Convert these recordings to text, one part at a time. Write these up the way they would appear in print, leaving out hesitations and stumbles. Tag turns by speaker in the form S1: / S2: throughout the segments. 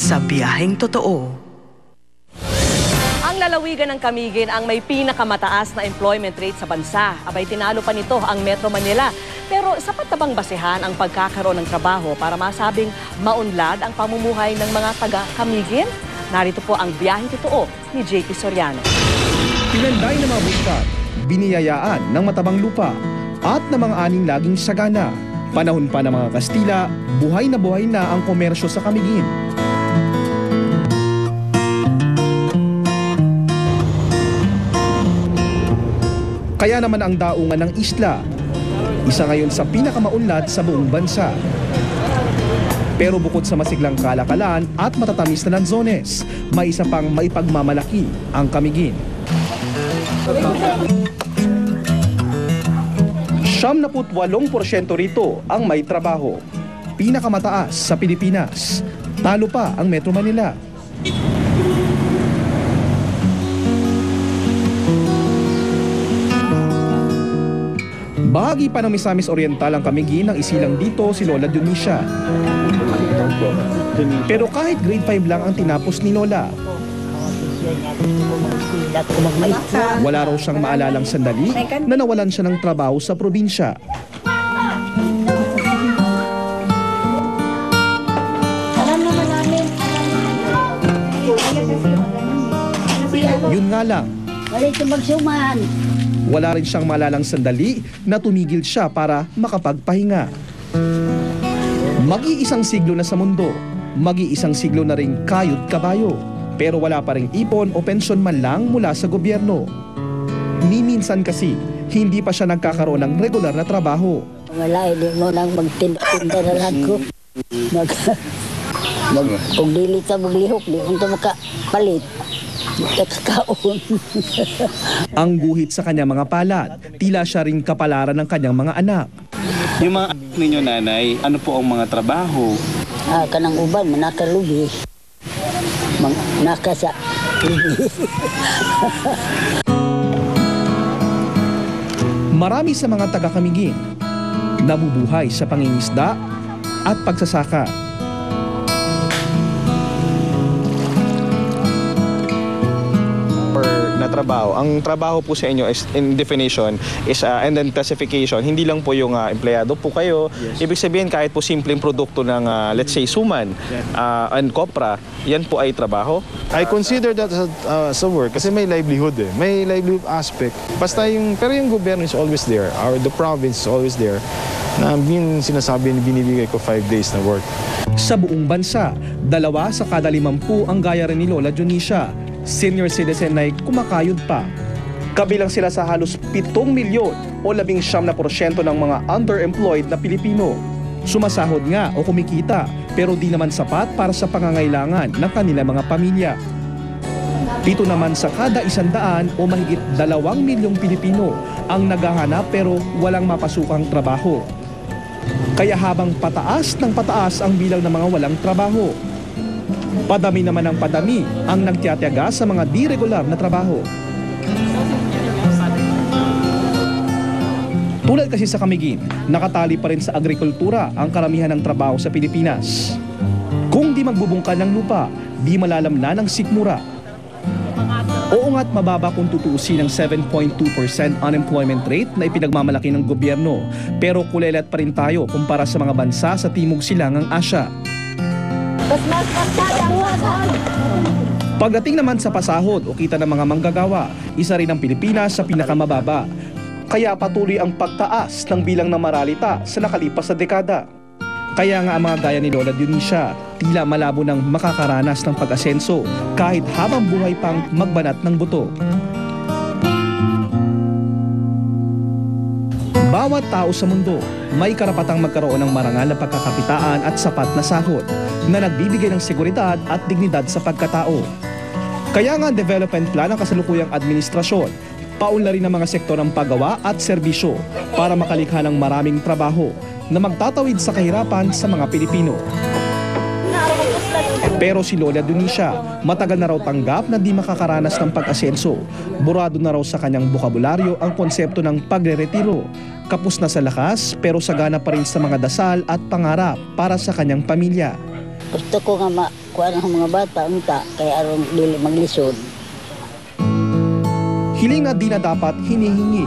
S1: sa biyaheng totoo.
S2: Ang lalawigan ng Camiguin ang may pinakamataas na employment rate sa bansa. Abay, tinalo pa nito ang Metro Manila. Pero sapat na bang basehan ang pagkakaroon ng trabaho para masabing maunlad ang pamumuhay ng mga taga-Camiguin? Narito po ang biyaheng totoo ni JP Soriano.
S3: Tinanday ng mga buskad, biniyayaan ng matabang lupa at ng mga aning laging sagana. Panahon pa ng mga Kastila, buhay na ang komersyo sa Camiguin. Kaya naman ang daungan ng isla, isa ngayon sa pinakamaunlad sa buong bansa. Pero bukod sa masiglang kalakalan at matatamis na lanzones, may isa pang maipagmamalaki ang Camiguin. 78% rito ang may trabaho. Pinakamataas sa Pilipinas. Talo pa ang Metro Manila. Bahagi pa ng Misamis Oriental ang Camiguin nang isilang dito si Lola Dionisha. Pero kahit grade 5 lang ang tinapos ni Lola, wala raw siyang maalalang sandali na nawalan siya ng trabaho sa probinsya. Yun nga lang, wala rin siyang maalalang sandali na tumigil siya para makapagpahinga. Mag-iisang siglo na sa mundo, mag-iisang siglo na ring kayod kabayo. Pero wala pa ring ipon o pensyon man lang mula sa gobyerno. Ni minsan kasi, hindi pa siya nagkakaroon ng regular na trabaho.
S4: Wala, hindi mo nang magtinda na lang ko. Kung dili ka maglihok, di mo ito makapalit. Kakakaon.
S3: Ang guhit sa kanyang mga palad, tila siya ring kapalaran ng kanyang mga anak.
S5: Yung mga anak ninyo, nanay, ano po ang mga trabaho?
S4: Kanang uban, manakalubi. Nakasa.
S3: Marami sa mga taga-Camiguin nabubuhay sa pangingisda at pagsasaka.
S6: Trabaho. Ang trabaho po sa inyo is, in definition is and then classification. Hindi lang po yung empleyado po kayo. Yes. Ibig sabihin kahit po simpleng produkto ng let's say suman and copra, yan po ay trabaho.
S7: I consider that as a work kasi may livelihood eh. May livelihood aspect. Basta pero yung gobyerno is always there. The province is always there. Na yung sinasabi, binibigay ko 5 days na work.
S3: Sa buong bansa, 2 sa kada 50 ang gaya rin ni Lola Dionisha. Senior citizen ay kumakayod pa. Kabilang sila sa halos 7 milyon o 19% ng mga underemployed na Pilipino. Sumasahod nga o kumikita pero di naman sapat para sa pangangailangan ng kanilang mga pamilya. 7 naman sa kada 100 o mahigit 2 milyong Pilipino ang naghahanap pero walang mapasukang trabaho. Kaya habang pataas ng pataas ang bilang ng mga walang trabaho, padami naman ang padami ang nagtiyatiyaga sa mga di-regular na trabaho. Tulad kasi sa Camiguin, nakatali pa rin sa agrikultura ang karamihan ng trabaho sa Pilipinas. Kung di magbubungkal ng lupa, di malalamnan ng sikmura. Oo nga't mababa kung tutuusin ang 7.2% unemployment rate na ipinagmamalaki ng gobyerno, pero kulelat pa rin tayo kumpara sa mga bansa sa Timog Silangang Asya. Pagdating naman sa pasahod o kita ng mga manggagawa, isa rin ang Pilipinas sa pinakamababa. Kaya patuloy ang pagtaas ng bilang ng maralita sa nakalipas na dekada. Kaya nga ang mga gaya ni Lola Dionisha, tila malabo ng makakaranas ng pag-asenso kahit habang buhay pang magbanat ng buto. Bawat tao sa mundo may karapatang magkaroon ng marangal na pagkakakitaan at sapat na sahod na nagbibigay ng seguridad at dignidad sa pagkatao. Kaya nga ang development plan ng kasalukuyang administrasyon, paunlarin ng mga sektor ng paggawa at serbisyo para makalikha ng maraming trabaho na magtatawid sa kahirapan sa mga Pilipino. Pero si Lola Dionisha, matagal na raw tanggap na di makakaranas ng pag-asenso. Burado na raw sa kanyang bokabularyo ang konsepto ng pagre-retiro. Kapos na sa lakas pero sagana pa rin sa mga dasal at pangarap para sa kanyang pamilya.
S4: Gusto ko nga makuha ng mga bata, unta, kaya aron dili maglisod.
S3: Hiling na di na dapat hinihingi.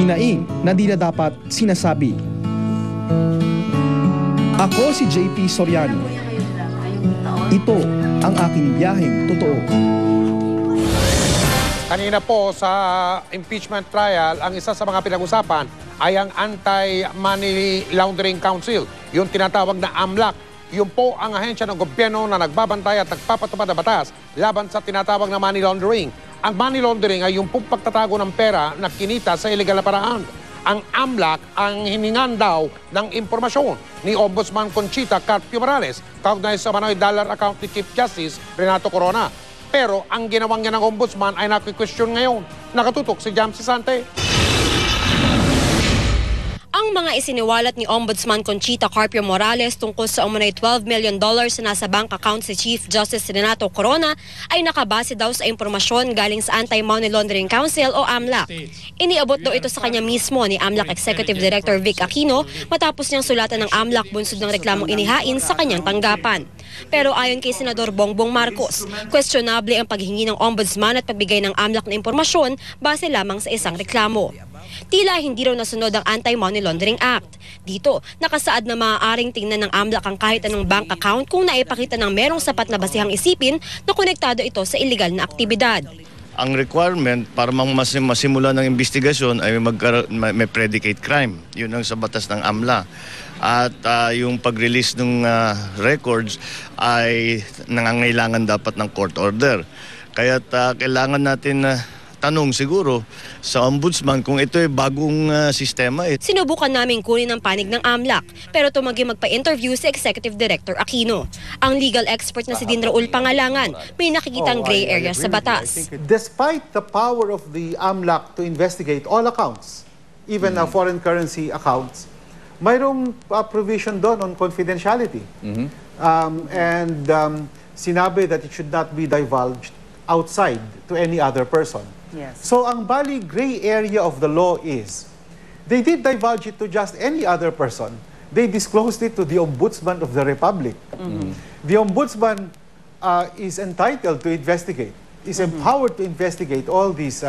S3: Hinaing na di na dapat sinasabi. Ako si JP Soriano. Ito ang aking biyaheng totoo.
S1: Kanina po sa impeachment trial, ang isa sa mga pinag-usapan ay ang Anti-Money Laundering Council, yung tinatawag na AMLAC. Yun po ang ahensya ng gobyerno na nagbabantay at nagpapatupad ng batas laban sa tinatawag na money laundering. Ang money laundering ay yung pagtatago ng pera na kinita sa illegal na paraan. Ang AMLAC ang hiningan daw ng impormasyon ni Ombudsman Conchita Carpio Morales kaugnay sa Manoy Dollar account ni Chief Justice Renato Corona. Pero ang ginawang niya ng Ombudsman ay nakikwestiyon ngayon. Nakatutok si Jam Sisante.
S8: Ang mga isiniwalat ni Ombudsman Conchita Carpio Morales tungkol sa umunay $12 million na nasa bank account si Chief Justice Renato Corona ay nakabase daw sa impormasyon galing sa Anti-Money Laundering Council o AMLAC. Iniabot daw ito sa kanya mismo ni AMLAC Executive Director Vic Aquino matapos niyang sulatan ng AMLAC bunsod ng reklamong inihain sa kanyang tanggapan. Pero ayon kay Senador Bongbong Marcos, questionable ang paghingi ng Ombudsman at pagbigay ng AMLAC na impormasyon base lamang sa isang reklamo. Tila hindi raw nasunod ang Anti-Money Laundering Act. Dito, nakasaad na maaaring tingnan ng AMLAC ang kahit anong bank account kung naipakita ng merong sapat na basihang isipin na konektado ito sa illegal na aktibidad.
S9: Ang requirement para masimula ng investigasyon ay may predicate crime. Yun ang sa batas ng AMLA. At yung pag-release ng records ay nangangailangan dapat ng court order. Kaya kailangan natin tanong siguro sa Ombudsman kung ito ay bagong sistema.
S8: Sinubukan naming kunin ang panig ng AMLAC pero tumanggi magpa-interview si Executive Director Aquino. Ang legal expert na si Dean Raul Pangalangan may nakikitang gray area sa batas.
S10: Despite the power of the AMLAC to investigate all accounts, even foreign currency accounts, mayroong provision doon on confidentiality. Sinabi that it should not be divulged outside to any other person.
S2: Yes.
S10: So ang bali gray area of the law is, they did divulge it to just any other person. They disclosed it to the Ombudsman of the Republic. The Ombudsman is entitled to investigate, is empowered to investigate all these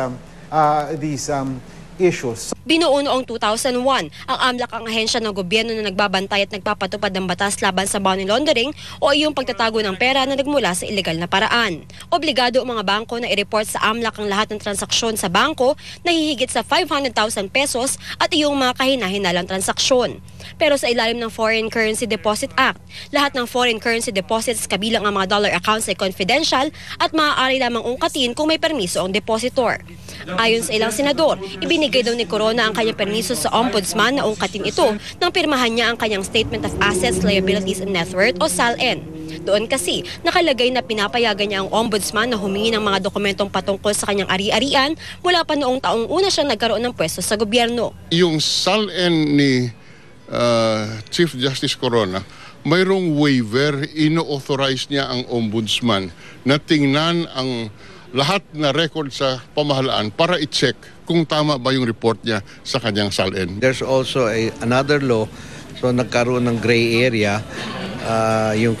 S10: issues.
S8: Binuo noong 2001, ang AMLAC ang ahensya ng gobyerno na nagbabantay at nagpapatupad ng batas laban sa money laundering o iyong pagtatago ng pera na nagmula sa illegal na paraan. Obligado ang mga bangko na i-report sa AMLAC ang lahat ng transaksyon sa bangko na hihigit sa 500,000 pesos at iyong mga kahina-hinalang transaksyon. Pero sa ilalim ng Foreign Currency Deposit Act, lahat ng foreign currency deposits kabilang ang mga dollar accounts ay confidential at maaari lamang ungkatin kung may permiso ang depositor. Ayon sa ilang senador, ibinigay daw ni Corona ang kanyang permiso sa Ombudsman na ungkatin ito nang pirmahan niya ang kanyang Statement of Assets, Liabilities and Net Worth o SALN. Doon kasi nakalagay na pinapayagan niya ang Ombudsman na humingi ng mga dokumentong patungkol sa kanyang ari-arian mula pa noong taong una siyang nagkaroon ng pwesto sa gobyerno.
S11: Yung SALN ni Chief Justice Corona, mayroong waiver, ino-authorize niya ang Ombudsman na tingnan ang lahat na record sa pamahalaan para i-check kung tama ba yung report niya sa kanyang SALN.
S12: There's also another law, so nagkaroon ng gray area, yung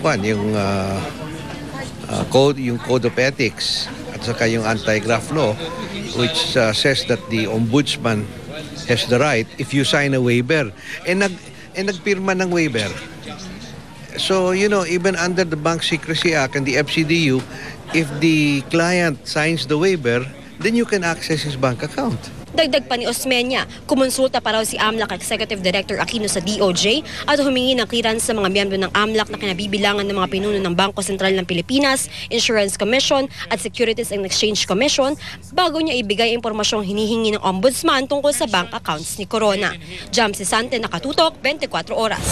S12: code of ethics at saka yung anti-graft law, which says that the Ombudsman has the right if you sign a waiver. Nagpirma ng waiver. So, even under the Bank Secrecy Act and the FCDU, if the client signs the waiver, then you can access his bank account.
S8: Dagdag pa ni Osmeña, kumonsulta pa raw si AMLAC Executive Director Aquino sa DOJ at humingi ng clearance sa mga miyembro ng AMLAC na kinabibilangan ng mga pinuno ng Bangko Sentral ng Pilipinas, Insurance Commission at Securities and Exchange Commission bago niya ibigay impormasyong hinihingi ng Ombudsman tungkol sa bank accounts ni Corona. Jam Sisante, Nakatutok, 24 Oras.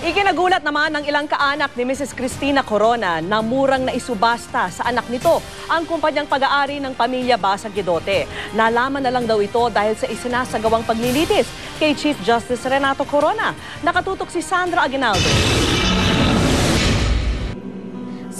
S2: Ikinagulat naman ng ilang kaanak ni Mrs. Cristina Corona na murang naisubasta sa anak nito ang kumpanyang pag-aari ng pamilya Basag Guidote. Nalaman na lang daw ito dahil sa isinasagawang paglilitis kay Chief Justice Renato Corona. Nakatutok si Sandra Aguinaldo.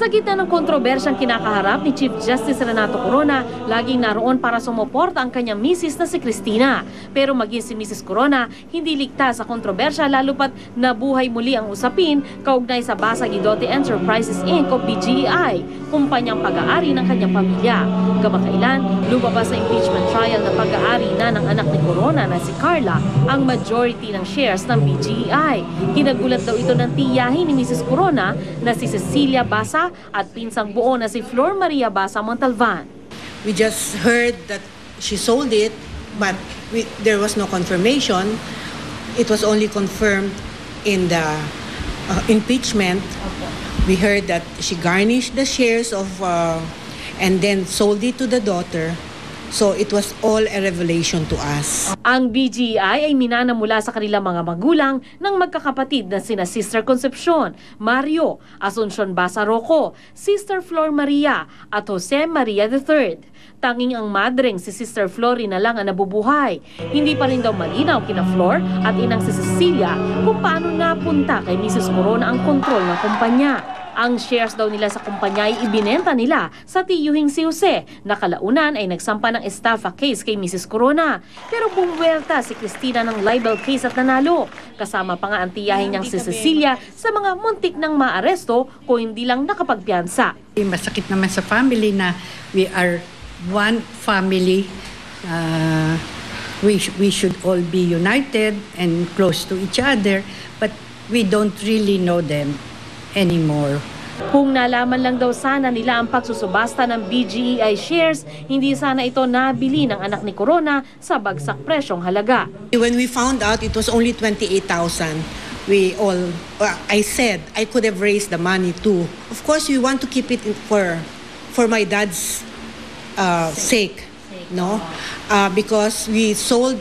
S13: Sa gitna ng kontrobersyang kinakaharap ni Chief Justice Renato Corona, laging naroon para sumuporta ang kanyang misis na si Cristina. Pero maging si Mrs. Corona, hindi ligtas sa kontrobersya lalo pat nabuhay muli ang usapin kaugnay sa Basag Idote Enterprises Inc. o BGEI, kumpanyang pag-aari ng kanyang pamilya. Kamakailan, lumabas sa impeachment trial na pag-aari na ng anak ni Corona na si Carla ang majority ng shares ng BGEI. Kinagulat daw ito ng tiyahin ni Mrs. Corona na si Cecilia Basa at pinsang buo na si Flor Maria Basa Montalvan.
S14: We just heard that she sold it, but there was no confirmation. It was only confirmed in the impeachment. We heard that she garnished the shares of and then sold it to the daughter. So it was all a revelation to us.
S13: Ang BGEI ay minana mula sa kanilang mga magulang ng magkakapatid na sina Sister Concepcion, Mario, Asuncion Basa Rocco, Sister Flor Maria at Jose Maria III. Tanging ang madreng si Sister Flori na lang ang nabubuhay. Hindi pa rin daw malinaw kina Flor at inang si Cecilia kung paano napunta kay Mrs. Corona ang kontrol ng kumpanya. Ang shares daw nila sa kumpanya ay ibinenta nila sa tiyuhing si Jose na kalaunan ay nagsampa ng estafa case kay Mrs. Corona. Pero bumuwelta si Cristina ng libel case at nanalo. Kasama pa nga ang tiyahin niyang si Cecilia sa mga muntik ng maaresto kung hindi lang nakapagpiyansa.
S15: Masakit naman sa family na we are one family. We should all be united and close to each other, but we don't really know them anymore.
S13: Kung nalaman lang daw sana nila ang pagsusubasta ng BGEI shares, hindi sana ito nabili ng anak ni Corona sa bagsak presyong halaga.
S14: When we found out it was only 28,000, I said I could have raised the money too. Of course, we want to keep it for my dad's sake, no? Because we sold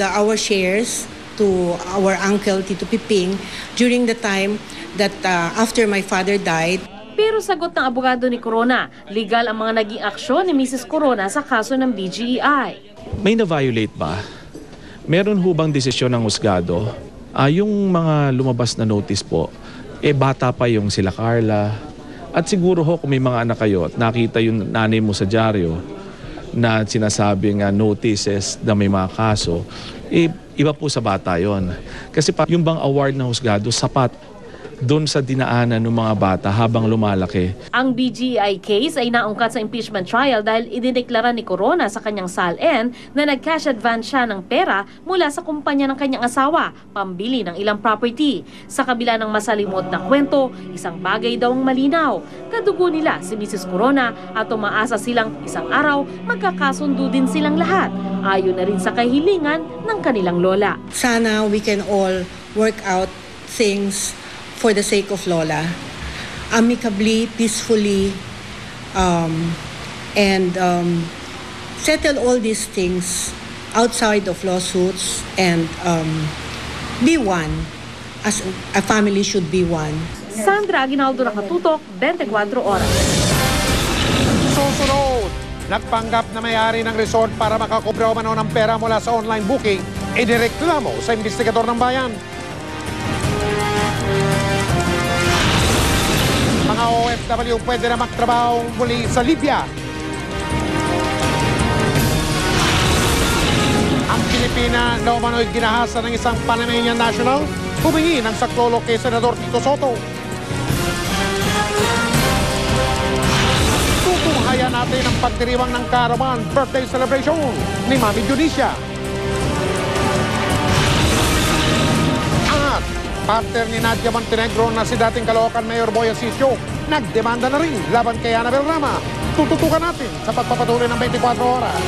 S14: our shares to our uncle Tito Piping during the time that after my father died.
S13: Pero sagot ng abogado ni Corona, legal ang mga naging aksyon ni Mrs. Corona sa kaso ng BGEI.
S3: May na-violate ba? Meron hubang desisyon ng husgado? Yung mga lumabas na notice po, bata pa yung sila Carla. At siguro ho kung may mga anak kayo at nakita yung nanay mo sa dyaryo na sinasabing notices na may mga kaso, iba po sa bata yon. Kasi yung bang award ng husgado, sapat doon sa dinaanan ng mga bata habang lumalaki.
S13: Ang BGEI case ay naungkat sa impeachment trial dahil idineklara ni Corona sa kanyang SALN na nag-cash advance siya ng pera mula sa kumpanya ng kanyang asawa, pambili ng ilang property. Sa kabila ng masalimot na kwento, isang bagay daw ang malinaw. Kadugo nila si Mrs. Corona at umaasa silang isang araw magkakasundo din silang lahat. Ayon na rin sa kahilingan ng kanilang lola.
S14: Sana we can all work out things for the sake of Lola, amicably, peacefully, and settle all these things outside of lawsuits and be one, as a family should be one.
S13: Sandra Aguinaldo, Nakatutok, 24 Oras.
S1: Susunod, nagpanggap na may-ari ng resort para makakubra umano ng pera mula sa online booking, inireklamo sa investigador ng bayan. Mga OFW pwede na magtrabaho muli sa Libya. Ang Pilipina na umano'y ginahasa ng isang Panamanian national, humingi ng saklolo kay Senador Tito Soto. Tutunghayan natin ang pagdiriwang ng Caravan birthday celebration ni Mami Junicia. Partner ni Nadia Montenegro na si dating Caloocan Mayor Boy Asisio, nagdemanda na rin laban kay Annabel Rama. Tututukan natin sa pagpapatuloy ng 24 oras.